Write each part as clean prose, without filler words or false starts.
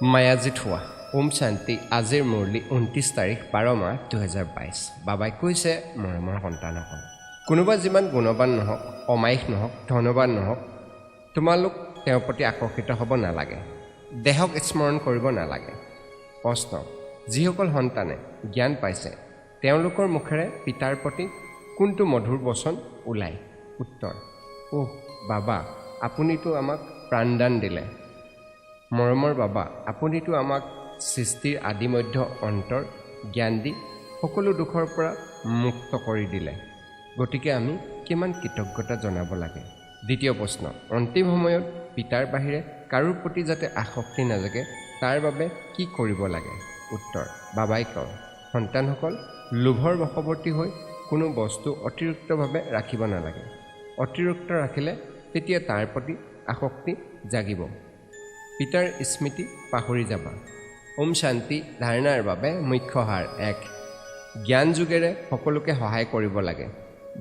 মায়াজিত হোৱা ওম শান্তি আজিৰ মুৰলী 29 তাৰিখ 12 মাৰ্চ 2022 বাবাই কৈছে মৰমৰ সন্তানসকল কোনোবা যিমান গুণৱান নহওক অমায়িক নহওক ধনৱান নহওক তোমালোক তেওঁৰ প্ৰতি আকৰ্ষিত হ'ব নালাগে দেহক স্মৰণ কৰিব নালাগে প্ৰশ্ন যিসকল সন্তানে জ্ঞান পাইছে তেওঁলোকৰ মুখেৰে পিতাৰ প্ৰতি কোনটো মধুৰ বচন ওলায় উত্তৰ বাবা আপুনিতো আমাক প্ৰাণদান দিলে মৰমৰ বাবা আপুনিতো আমাক সৃষ্টিৰ আদি মধ্য অন্তৰ জ্ঞান দি সকলো দুখৰ পৰা মুক্ত কৰি দিলে গতিকে আমি কিমান কৃতজ্ঞতা জনাব লাগে দ্বিতীয় প্ৰশ্ন অন্তিম সময়ত পিতাৰ বাহিৰে কাৰো প্ৰতি যাতে আসক্তি নাজাগে তাৰ বাবে কি কৰিব লাগে উত্তৰ বাবাই কয় সন্তানসকল লোভৰ বশৱৰ্তী হৈ কোনো বস্তু অতিৰিক্তভাৱে ৰাখিব নালাগে অতিৰিক্ত ৰাখিলে তেতিয়া তাৰ প্ৰতি আসক্তি জাগিব পিতাৰ স্মৃতি পাহৰি যাবা ওম শান্তি ধাৰণাৰ বাবে মুখ্য সাৰ 1 জ্ঞান যোগেৰে সকলোকে সহায় কৰিব লাগে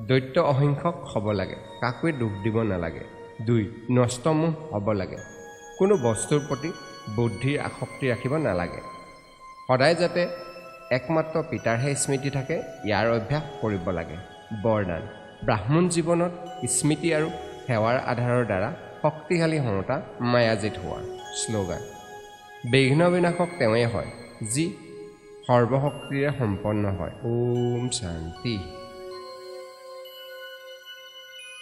দৈত্য অহিংসক হ'ব লাগে কাকোৱে দুখ দিব নালাগে 2 নষ্টমোহ হ'ব লাগে কোনো বস্তুৰ প্ৰতি বুদ্ধিৰ আসক্তি ৰাখিব নালাগে সদায় যাতে একমাত্ৰ পিতাৰহে স্মৃতি থাকে ইয়াৰ অভ্যাস কৰিব লাগে বৰদান ব্ৰাহ্মণ জীৱনত স্মৃতি আৰু সেৱাৰ আধাৰৰ দ্বাৰা শক্তিশালী হওঁতা মায়াজিত হোৱা শ্লোগান বিঘ্ন বিনাশক তেওঁৱে হয় যি সৰ্বশক্তিৰে সম্পন্ন হয় ওম শান্তি